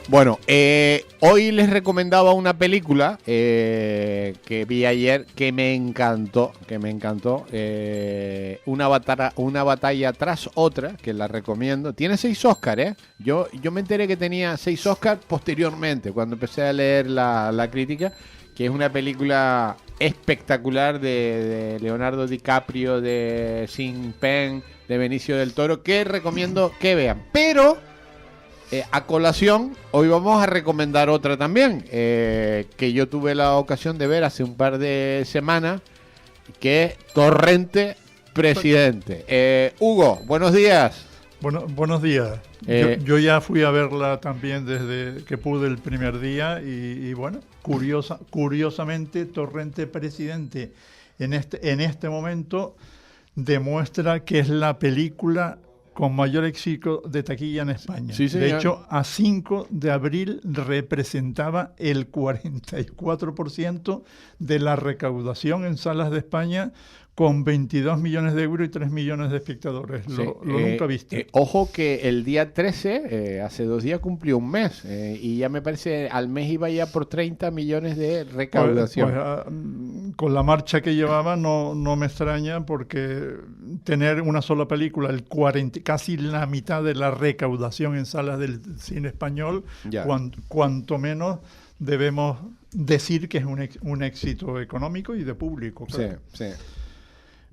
Bueno, hoy les recomendaba una película que vi ayer que me encantó. Una batalla tras otra, que la recomiendo. Tiene 6 Oscars, ¿eh? Yo me enteré que tenía 6 Oscars posteriormente, cuando empecé a leer la crítica, que es una película espectacular de Leonardo DiCaprio, de Sean Penn, de Benicio del Toro, que recomiendo que vean. Pero... a colación, hoy vamos a recomendar otra también, que yo tuve la ocasión de ver hace un par de semanas, que es Torrente Presidente. Hugo, buenos días. Bueno, buenos días. Yo ya fui a verla también desde que pude el primer día y bueno, curiosamente Torrente Presidente en este momento demuestra que es la película con mayor éxito de taquilla en España. Sí, de hecho, a 5 de abril representaba el 44% de la recaudación en salas de España, con 22 millones de euros y 3 millones de espectadores. Sí, lo nunca visto. Ojo que el día 13, hace 2 días, cumplió un mes. Y ya me parece, al mes iba ya por 30 millones de recaudación. Con la marcha que llevaba no me extraña, porque tener una sola película, casi la mitad de la recaudación en salas del cine español, cuanto menos debemos decir que es un éxito económico y de público. Claro. Sí.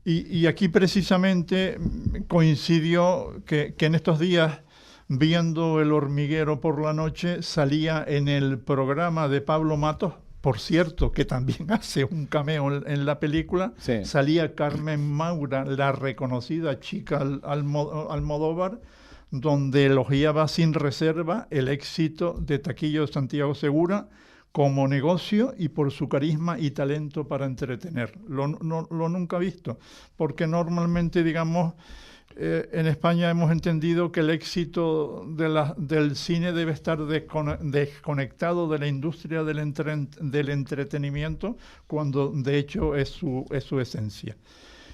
Y aquí precisamente coincidió que en estos días, viendo El Hormiguero por la noche, salía en el programa de Pablo Matos, por cierto, que también hace un cameo en la película, sí. Salía Carmen Maura, la reconocida chica Almodóvar, donde elogiaba sin reserva el éxito de taquilla de Santiago Segura como negocio y por su carisma y talento para entretener. Lo nunca visto, porque normalmente, digamos, en España hemos entendido que el éxito del cine debe estar desconectado de la industria del entretenimiento, cuando de hecho es su esencia.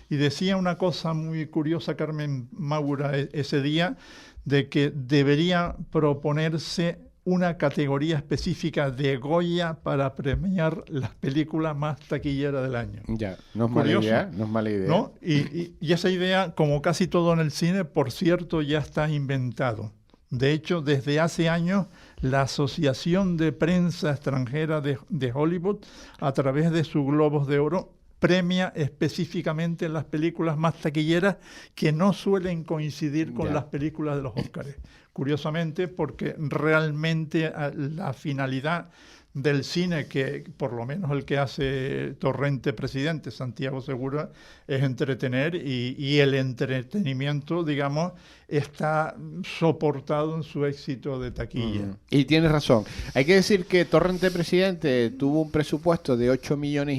Y decía una cosa muy curiosa Carmen Maura ese día, de que debería proponerse una categoría específica de Goya para premiar las películas más taquilleras del año. Ya, no es mala idea, no es mala idea. ¿No? Y esa idea, como casi todo en el cine, por cierto, ya está inventado. De hecho, desde hace años, la Asociación de Prensa Extranjera de Hollywood, a través de su Globos de Oro, premia específicamente las películas más taquilleras que no suelen coincidir con las películas de los Óscares. Curiosamente, porque realmente la finalidad del cine, que por lo menos el que hace Torrente Presidente, Santiago Segura, es entretener, y el entretenimiento, digamos, está soportado en su éxito de taquilla. Y tienes razón. Hay que decir que Torrente Presidente tuvo un presupuesto de 8,5 millones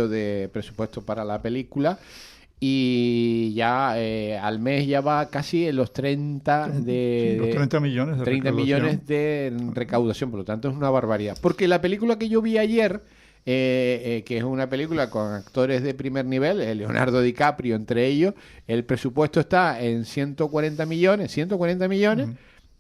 de presupuesto para la película, y ya al mes ya va casi en los 30 millones de 30 millones de recaudación, por lo tanto es una barbaridad. Porque la película que yo vi ayer, que es una película con actores de primer nivel, Leonardo DiCaprio entre ellos, el presupuesto está en 140 millones,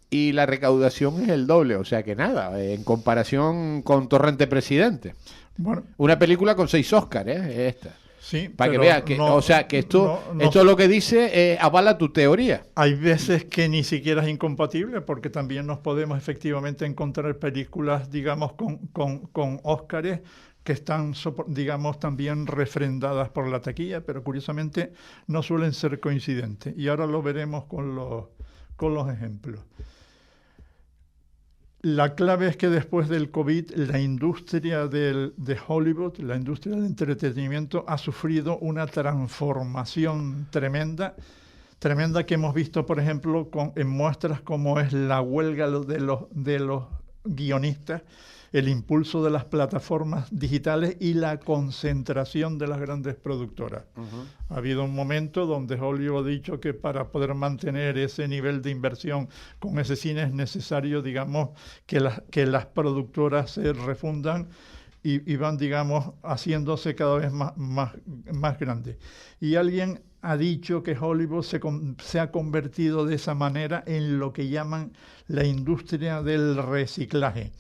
y la recaudación es el doble, o sea que nada, en comparación con Torrente Presidente. Bueno, una película con 6 Oscars, esta. Sí, para que veas que, o sea, que esto lo que dice avala tu teoría. Hay veces que ni siquiera es incompatible, porque también nos podemos efectivamente encontrar películas, digamos, con Óscares que están, digamos, también refrendadas por la taquilla, pero curiosamente no suelen ser coincidentes. Y ahora lo veremos con los ejemplos. La clave es que después del COVID, la industria de Hollywood, la industria del entretenimiento, ha sufrido una transformación tremenda que hemos visto, por ejemplo, en muestras como es la huelga de los guionistas, el impulso de las plataformas digitales y la concentración de las grandes productoras. Ha habido un momento donde Hollywood ha dicho que para poder mantener ese nivel de inversión con ese cine es necesario, digamos, que las productoras se refundan y van, digamos, haciéndose cada vez más grandes. Y alguien ha dicho que Hollywood se ha convertido de esa manera en lo que llaman la industria del reciclaje,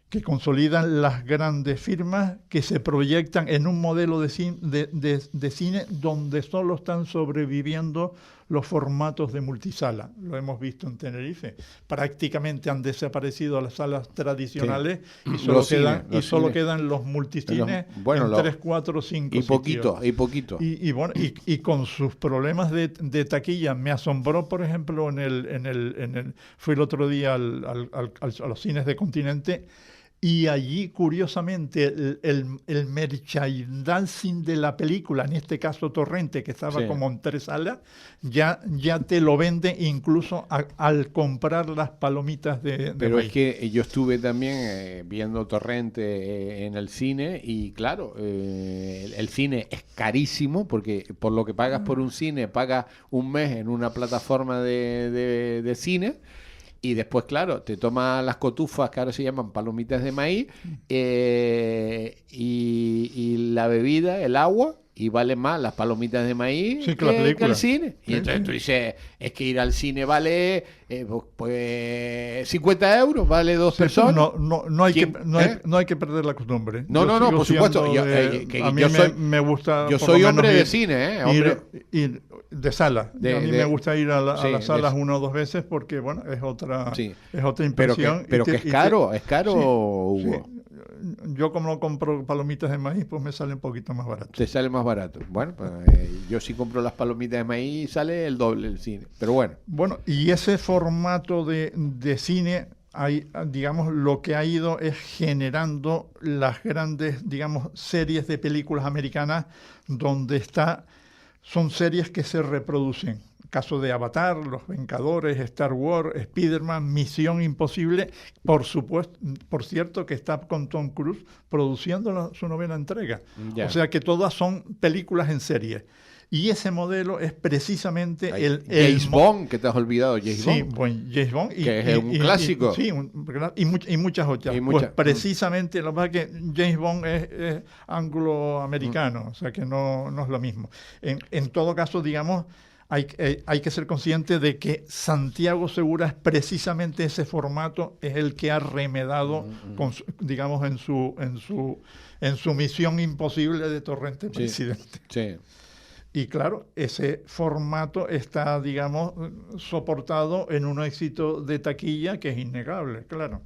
que consolidan las grandes firmas que se proyectan en un modelo de cine donde solo están sobreviviendo los formatos de multisala. Lo hemos visto en Tenerife. Prácticamente han desaparecido las salas tradicionales y solo quedan los multicines en 3, 4, 5 sitios. Y con sus problemas de taquilla. Me asombró, por ejemplo, fui el otro día a los cines de Continente. Y allí, curiosamente, el merchandising de la película, en este caso Torrente, que estaba como en 3 salas, ya te lo vende incluso al comprar las palomitas de Pero maíz. es que yo estuve también viendo Torrente en el cine y claro, el cine es carísimo porque por lo que pagas por un cine, pagas un mes en una plataforma de cine. Y después, claro, te tomas las cotufas que ahora se llaman palomitas de maíz y la bebida, el agua, y vale más las palomitas de maíz que el cine. Y entonces tú dices, es que ir al cine vale pues 50 euros, vale 2 personas. No hay que perder la costumbre. No, por supuesto. Me gusta. Yo soy hombre de cine, ir de sala. A mí me gusta ir a las salas 1 o 2 veces porque, bueno, es otra impresión. Pero que es caro, Hugo. Sí. Yo como no compro palomitas de maíz, pues me sale un poquito más barato. Te sale más barato. Bueno, pues, yo sí compro las palomitas de maíz y sale el doble el cine. Pero bueno. Bueno, y ese formato de cine, digamos, lo que ha ido es generando las grandes, digamos, series de películas americanas donde son series que se reproducen. Caso de Avatar, Los Vengadores, Star Wars, Spider-Man, Misión Imposible, por cierto que está con Tom Cruise produciendo su 9ª entrega. O sea que todas son películas en serie. Y ese modelo es precisamente James Bond, que te has olvidado, James Bond. Sí, bueno, James Bond. Que es un clásico. Y muchas otras. Pues precisamente, lo que pasa es que James Bond es angloamericano, o sea que no es lo mismo. En todo caso, digamos, hay que ser consciente de que Santiago Segura es precisamente ese formato, es el que ha remedado, digamos, en su Misión Imposible de Torrente Presidente. Sí. Y claro, ese formato está, digamos, soportado en un éxito de taquilla que es innegable, claro.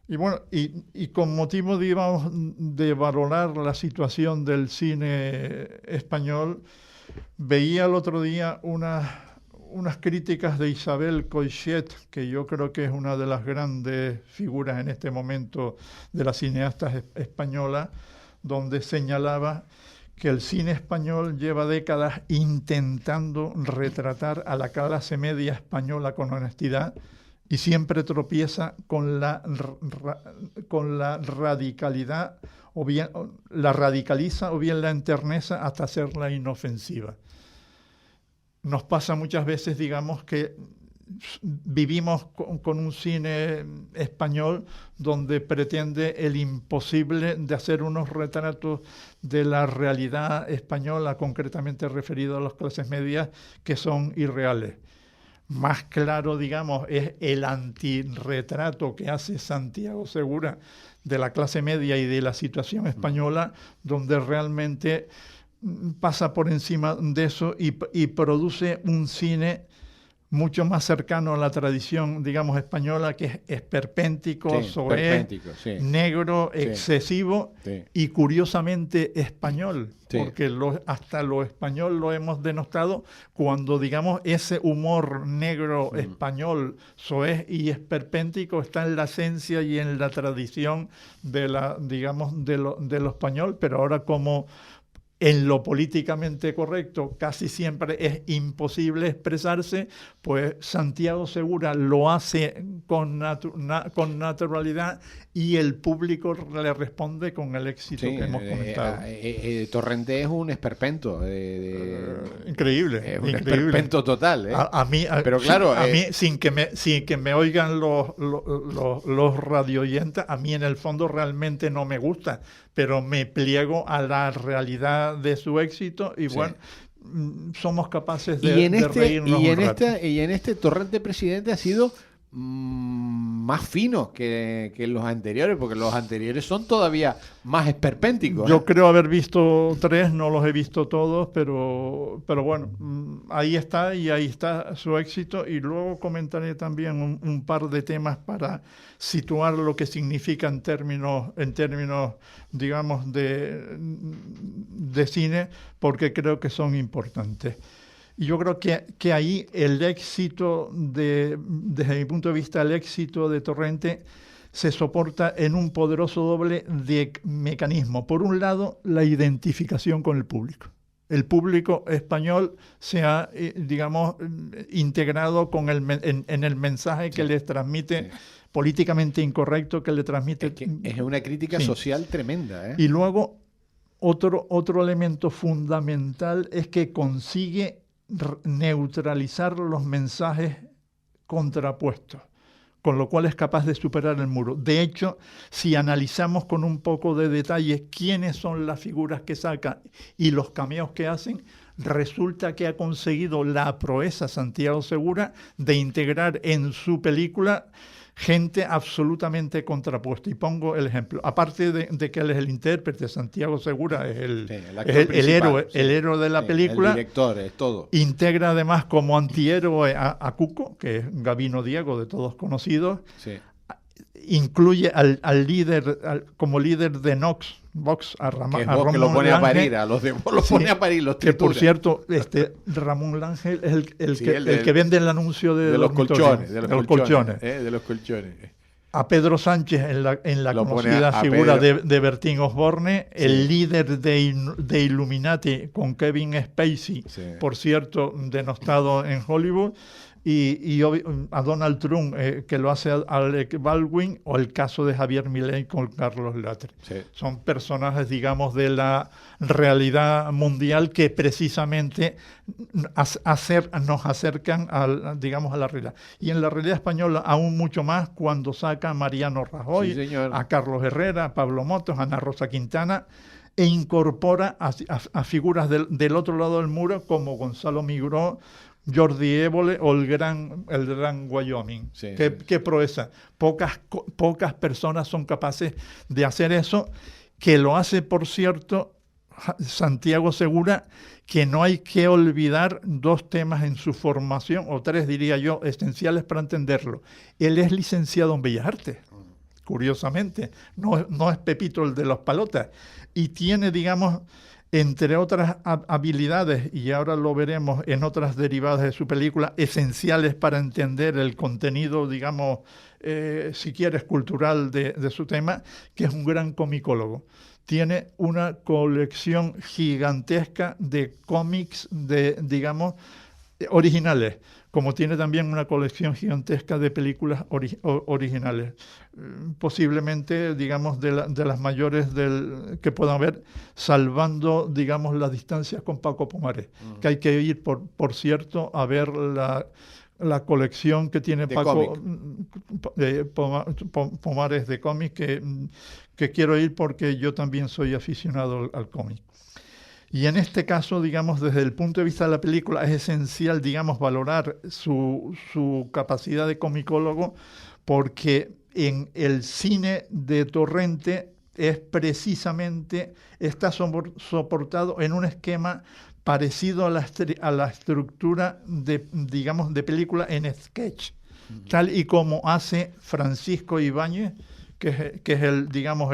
Y bueno, y con motivo, digamos, de valorar la situación del cine español, veía el otro día unas críticas de Isabel Coixet, que yo creo que es una de las grandes figuras en este momento de las cineastas españolas, donde señalaba que el cine español lleva décadas intentando retratar a la clase media española con honestidad y siempre tropieza con la radicalidad, o bien la radicaliza o bien la enterneza hasta hacerla inofensiva. Nos pasa muchas veces, digamos, que vivimos con un cine español donde pretende el imposible de hacer unos retratos de la realidad española, concretamente referido a las clases medias, que son irreales. Más claro, digamos, es el antirretrato que hace Santiago Segura de la clase media y de la situación española, donde realmente pasa por encima de eso y produce un cine mucho más cercano a la tradición, digamos, española, que es esperpéntico, soez, negro, excesivo y curiosamente español, porque hasta lo español lo hemos denostado cuando, digamos, ese humor negro español, soez y esperpéntico está en la esencia y en la tradición de lo español, pero ahora como en lo políticamente correcto casi siempre es imposible expresarse, pues Santiago Segura lo hace con naturalidad y el público le responde con el éxito que hemos comentado. Torrente es un esperpento. Increíble. Es un esperpento total. Pero claro, a mí sin que me oigan los radioyentes, a mí en el fondo realmente no me gusta, pero me pliego a la realidad de su éxito y bueno, somos capaces de reírnos un rato. Y en este Torrente Presidente ha sido más fino que los anteriores, porque los anteriores son todavía más esperpénticos. Yo creo haber visto 3, no los he visto todos, pero bueno, ahí está, y ahí está su éxito. Y luego comentaré también un par de temas para situar lo que significa en términos digamos, de cine, porque creo que son importantes. Y yo creo que ahí el éxito, desde mi punto de vista, el éxito de Torrente se soporta en un poderoso doble de mecanismo. Por un lado, la identificación con el público. El público español se ha, digamos, integrado en el mensaje que les transmite, políticamente incorrecto que le transmite. Es una crítica social tremenda, ¿eh? Y luego, otro elemento fundamental es que consigue neutralizar los mensajes contrapuestos, con lo cual es capaz de superar el muro. De hecho, si analizamos con un poco de detalle quiénes son las figuras que saca y los cameos que hacen, resulta que ha conseguido la proeza Santiago Segura de integrar en su película gente absolutamente contrapuesta. Y pongo el ejemplo. Aparte de que él es el intérprete, Santiago Segura es el héroe de la película. El director, es todo. Integra además como antihéroe a Cuco, que es Gabino Diego, de todos conocidos. Sí. Incluye al líder, como líder de Vox, a Ramón que lo pone Lange, a parir, a los demás lo pone a parir, los que por cierto, Ramón Lange es el que vende el anuncio de los colchones. De los colchones. A Pedro Sánchez en la conocida figura de Bertín Osborne, el líder de Illuminati con Kevin Spacey, por cierto, denostado en Hollywood. Y a Donald Trump, que lo hace Alec Baldwin, o el caso de Javier Milei con Carlos Latre. Sí. Son personajes, digamos, de la realidad mundial que precisamente nos acercan digamos, a la realidad. Y en la realidad española aún mucho más cuando saca a Mariano Rajoy, a Carlos Herrera, a Pablo Motos, a Ana Rosa Quintana, e incorpora a figuras del otro lado del muro como Gonzalo Migró, Jordi Évole o el gran Wyoming. Qué proeza. Pocas personas son capaces de hacer eso, que lo hace, por cierto, Santiago Segura, que no hay que olvidar 2 temas en su formación, o 3 diría yo, esenciales para entenderlo. Él es licenciado en Bellas Artes, curiosamente. No es Pepito el de los palotas. Y tiene, digamos, entre otras habilidades, y ahora lo veremos en otras derivadas de su película, esenciales para entender el contenido, digamos, si quieres, cultural de su tema, que es un gran comicólogo. Tiene una colección gigantesca de cómics, digamos, originales, como tiene también una colección gigantesca de películas originales. Posiblemente, digamos, de las mayores que puedan haber, salvando, digamos, las distancias con Paco Pomares, que hay que ir, por cierto, a ver la colección que tiene de Paco Pomares de cómic, que quiero ir porque yo también soy aficionado al cómic. Y en este caso, digamos, desde el punto de vista de la película, es esencial, digamos, valorar su capacidad de comicólogo, porque en el cine de Torrente está soportado en un esquema parecido a la estructura digamos, de película en sketch, tal y como hace Francisco Ibáñez, que es digamos,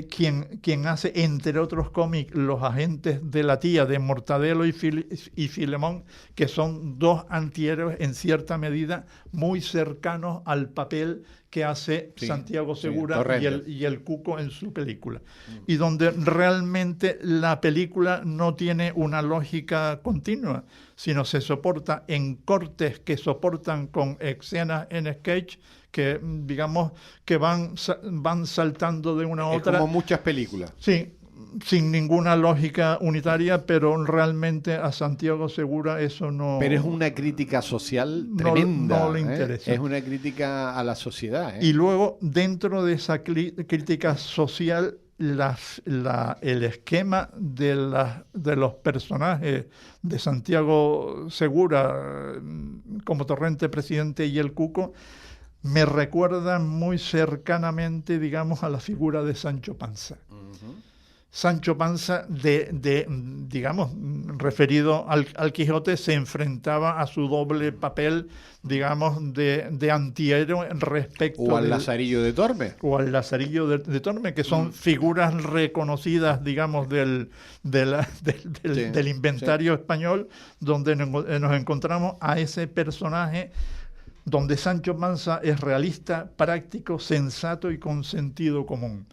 quien hace, entre otros cómics, Los agentes de la tía, de Mortadelo y Filemón, que son 2 antihéroes en cierta medida muy cercanos al papel que hace Santiago Segura y el Cuco en su película. Y donde realmente la película no tiene una lógica continua, sino se soporta en cortes que soportan con escenas en sketch, que digamos que van saltando de una a otra. Como muchas películas. Sí, sin ninguna lógica unitaria, pero realmente a Santiago Segura eso no... Pero es una crítica social tremenda. No le interesa. Es una crítica a la sociedad. Y luego, dentro de esa crítica social, el esquema de los personajes de Santiago Segura como Torrente Presidente y el Cuco me recuerda muy cercanamente, digamos, a la figura de Sancho Panza. Sancho Panza, digamos, referido al Quijote, se enfrentaba a su doble papel, digamos, de antihéroe respecto... O al Lazarillo de Tormes. O al Lazarillo de Tormes, que son figuras reconocidas, digamos, del inventario español, donde nos encontramos a ese personaje donde Sancho Panza es realista, práctico, sensato y con sentido común.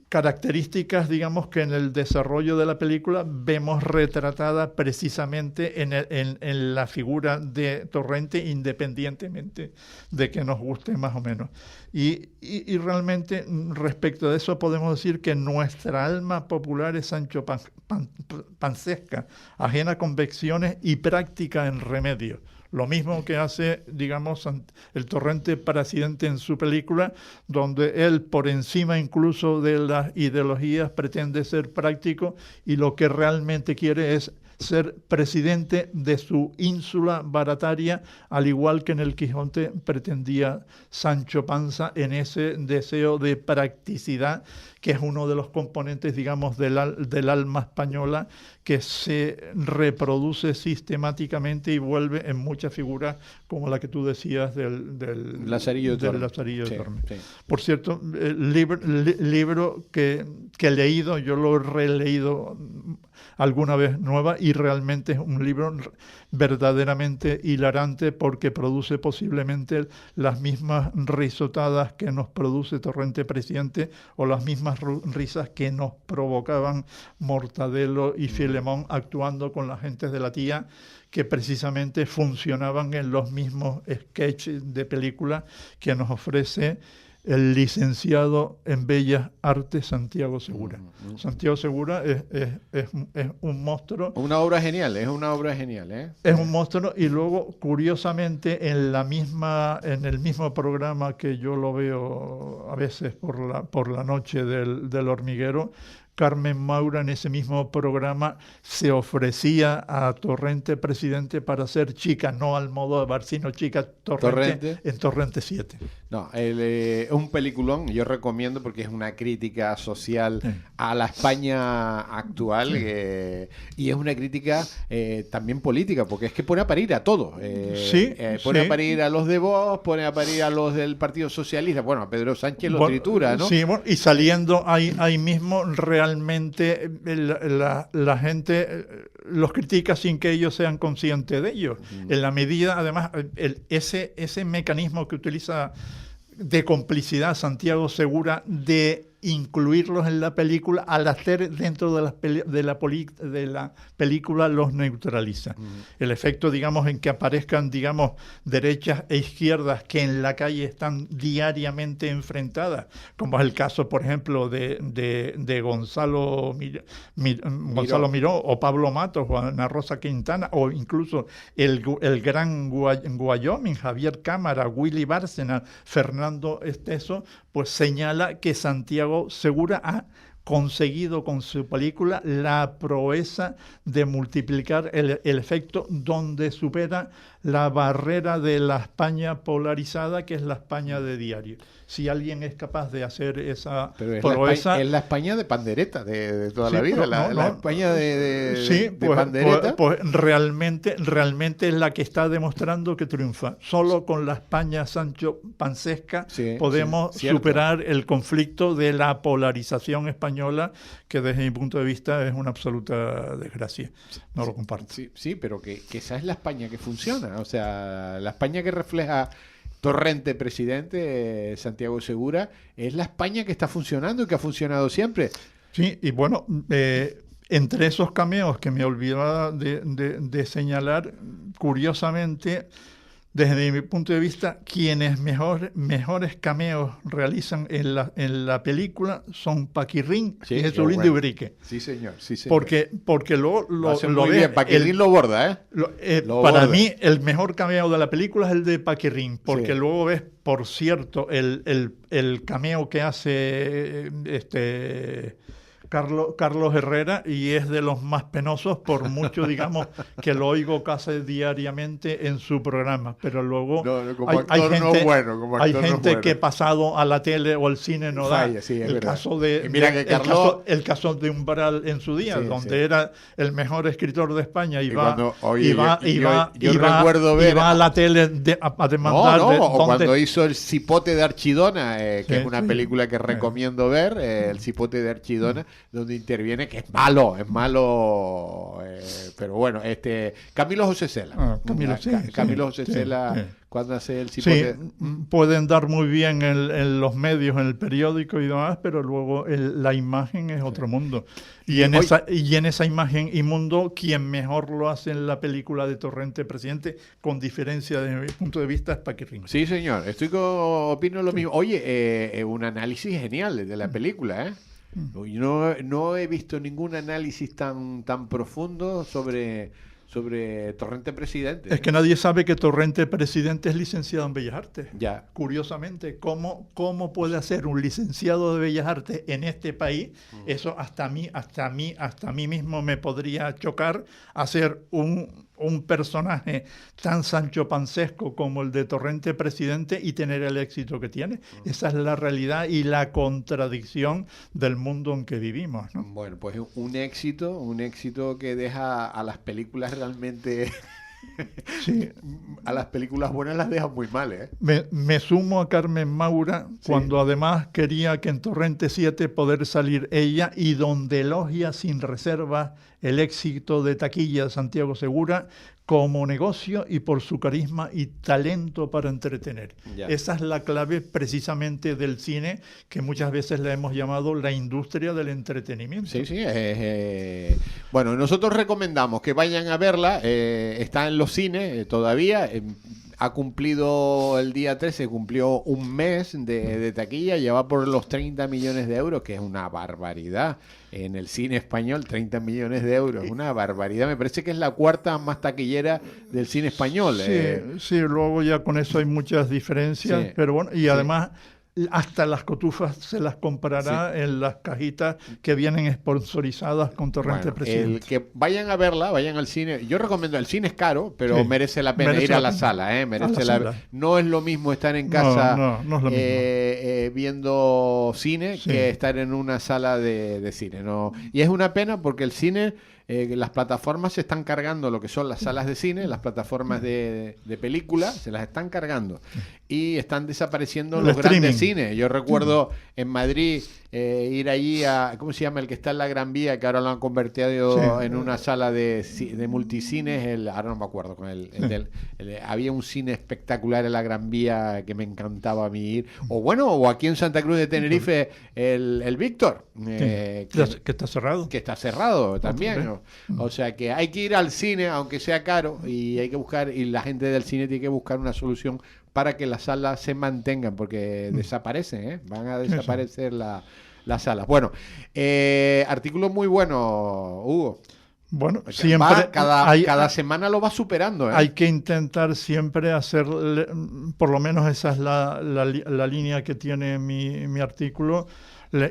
Características, digamos, que en el desarrollo de la película vemos retratada precisamente en la figura de Torrente, independientemente de que nos guste más o menos. Y realmente, respecto de eso, podemos decir que nuestra alma popular es Sancho Pancesca, ajena a convicciones y práctica en remedio. Lo mismo que hace, digamos, el Torrente Presidente en su película, donde él, por encima incluso de las ideologías, pretende ser práctico y lo que realmente quiere es ser presidente de su ínsula barataria, al igual que en el Quijote pretendía Sancho Panza en ese deseo de practicidad, que es uno de los componentes, digamos, del alma española, que se reproduce sistemáticamente y vuelve en muchas figuras como la que tú decías del Lazarillo de Tormes. Sí. Por cierto, el libro que he leído, yo lo he releído alguna vez nueva y realmente es un libro verdaderamente hilarante porque produce posiblemente las mismas risotadas que nos produce Torrente Presidente o las mismas risas que nos provocaban Mortadelo y Filemón actuando con las gentes de la tía, que precisamente funcionaban en los mismos sketches de película que nos ofrece el licenciado en Bellas Artes Santiago Segura. Santiago Segura es un monstruo. Una obra genial, es una obra genial, ¿eh? Es un monstruo y luego, curiosamente, en el mismo programa que yo lo veo a veces por la noche del Hormiguero, Carmen Maura en ese mismo programa se ofrecía a Torrente Presidente para ser chica, no Almodóvar, sino chica Torrente en Torrente 7. No, es un peliculón, yo recomiendo porque es una crítica social a la España actual y es una crítica también política, porque es que pone a parir a todos. Pone a parir a los de Vox, pone a parir a los del Partido Socialista, bueno, a Pedro Sánchez lo tritura, ¿no? Sí, bueno, y saliendo ahí mismo realmente la gente los critica sin que ellos sean conscientes de ello. En la medida, además, ese mecanismo que utiliza de complicidad Santiago Segura de incluirlos en la película, al hacer dentro de la película los neutraliza. El efecto, digamos, en que aparezcan, digamos, derechas e izquierdas que en la calle están diariamente enfrentadas, como es el caso, por ejemplo, de Gonzalo Miró o Pablo Matos o Ana Rosa Quintana, o incluso el gran Wyoming, Javier Cámara, Willy Bárcena, Fernando Esteso, pues señala que Santiago Segura ha conseguido con su película la proeza de multiplicar el efecto donde supera la barrera de la España polarizada, que es la España de diario. Si alguien es capaz de hacer esa proeza... Es la España de pandereta de toda la vida, la España de pandereta. Pues realmente es la que está demostrando que triunfa. Solo con la España Sancho Pancesca podemos superar el conflicto de la polarización española, que desde mi punto de vista es una absoluta desgracia. No lo comparto. Sí, pero que esa es la España que funciona. O sea, la España que refleja Torrente Presidente, Santiago Segura, es la España que está funcionando y que ha funcionado siempre. Sí, y bueno, entre esos cameos que me olvidaba de señalar, curiosamente, desde mi punto de vista, quienes mejores cameos realizan en la película son Paquirrín Sí, y qué Jesulín bueno. de Ubrique. Sí, señor. Sí, señor. Porque luego lo hace lo muy ves, bien. Paquirrín lo borda, ¿eh? Lo para borda. mí, el mejor cameo de la película es el de Paquirrín, porque Sí. luego ves, por cierto, el cameo que hace Carlos Herrera, y es de los más penosos, por mucho, digamos, que lo oigo casi diariamente en su programa. Pero luego Como actor no es bueno. Como hay actor no es gente bueno. que pasado a la tele o al cine no Falla, da. sí, es el verdad. caso de, Y mira que Carlos- el caso de Umbral en su día, Sí, donde sí. era el mejor escritor de España, y yo recuerdo ver va a la tele a demandar. o cuando hizo El cipote de Archidona, que Sí, es una sí. película que recomiendo ver, El cipote de Archidona, donde interviene, que es malo, pero bueno, Camilo José Cela. Camilo José Cela, sí. cuando hace El Sí, cipote. pueden dar muy bien en los medios, en el periódico y demás, pero luego la imagen es otro mundo. Y en esa imagen y mundo, quien mejor lo hace en la película de Torrente Presidente, con diferencia desde mi punto de vista, es Paquirrín. Sí, señor, opino lo mismo. Oye, un análisis genial de la película, ¿eh? Yo no he visto ningún análisis tan profundo sobre Torrente Presidente. Es que nadie sabe que Torrente Presidente es licenciado en Bellas Artes. Ya. Curiosamente, ¿cómo puede hacer un licenciado de Bellas Artes en este país? Eso hasta a mí mismo me podría chocar, hacer un personaje tan Sancho Pancesco como el de Torrente Presidente y tener el éxito que tiene. Esa es la realidad y la contradicción del mundo en que vivimos, ¿no? Bueno, pues un éxito que deja a las películas realmente... Sí. A las películas buenas las dejan muy mal, ¿eh? Me sumo a Carmen Maura cuando además quería que en Torrente 7 poder salir ella, y donde elogia sin reserva el éxito de taquilla de Santiago Segura como negocio y por su carisma y talento para entretener. Ya. Esa es la clave precisamente del cine, que muchas veces le hemos llamado la industria del entretenimiento. Sí, sí. Bueno, nosotros recomendamos que vayan a verla. Está en los cines todavía. Ha cumplido el día 13, cumplió un mes de taquilla, ya va por los 30 millones de euros, que es una barbaridad. En el cine español, 30 millones de euros, una barbaridad. Me parece que es la cuarta más taquillera del cine español. Sí, luego ya con eso hay muchas diferencias, Sí, pero bueno, y además hasta las cotufas se las comprará en las cajitas que vienen sponsorizadas con Torrente Presidente. Que vayan a verla, vayan al cine. Yo recomiendo, el cine es caro, pero merece la pena ir a la sala. No es lo mismo estar en casa no es lo mismo. viendo cine que estar en una sala de cine. ¿No? Y es una pena porque el cine... las plataformas se están cargando lo que son las salas de cine, las plataformas de películas, se las están cargando. Y están desapareciendo los grandes cines. Yo recuerdo en Madrid ir allí a, ¿cómo se llama? El que está en la Gran Vía, que ahora lo han convertido en una sala de multicines, ahora no me acuerdo con había un cine espectacular en la Gran Vía que me encantaba a mí ir. O aquí en Santa Cruz de Tenerife, el Víctor, que está cerrado. Que está cerrado también, ¿no? O sea que hay que ir al cine, aunque sea caro, y hay que buscar, y la gente del cine tiene que buscar una solución para que las salas se mantengan, porque desaparecen, van a desaparecer las salas. Bueno, artículo muy bueno, Hugo. Bueno, siempre cada semana lo va superando. Hay que intentar siempre hacer, por lo menos esa es la línea que tiene mi artículo,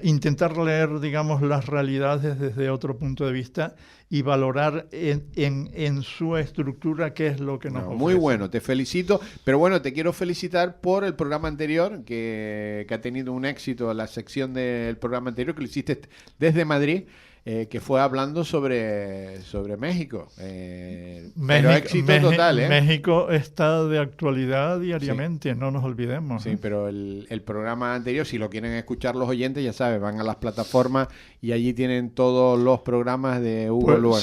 intentar leer, digamos, las realidades desde otro punto de vista y valorar en su estructura qué es lo que nos ofrece. Muy bueno, te felicito, pero bueno, te quiero felicitar por el programa anterior, que ha tenido un éxito, la sección del programa anterior que lo hiciste desde Madrid, que fue hablando sobre México. Pero éxito total, México está de actualidad diariamente, no nos olvidemos. Sí, pero el programa anterior, si lo quieren escuchar los oyentes, ya saben, van a las plataformas y allí tienen todos los programas de Hugo Luengo.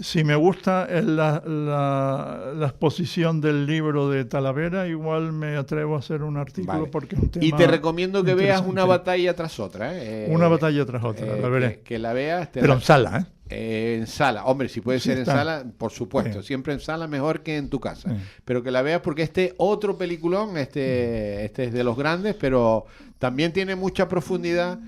Si me gusta la exposición del libro de Talavera, igual me atrevo a hacer un artículo, porque es un tema. Y te recomiendo que veas Una batalla tras otra. Una batalla tras otra, la veré. Que la veas. Pero en sala, ¿eh? En sala, hombre, si puede Sí, ser en está. sala, por supuesto, Sí. siempre en sala mejor que en tu casa. Sí. Pero que la veas porque este otro peliculón, este es de los grandes, pero también tiene mucha profundidad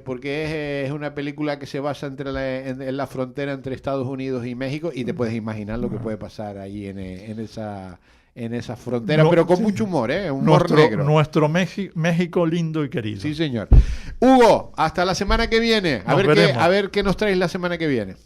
porque es una película que se basa en la frontera entre Estados Unidos y México y te puedes imaginar lo que puede pasar ahí en esa frontera, No, pero con sí. mucho humor, humor negro. Nuestro México lindo y querido. Sí, señor. Hugo, hasta la semana que viene. Nos veremos. A ver qué nos traes la semana que viene.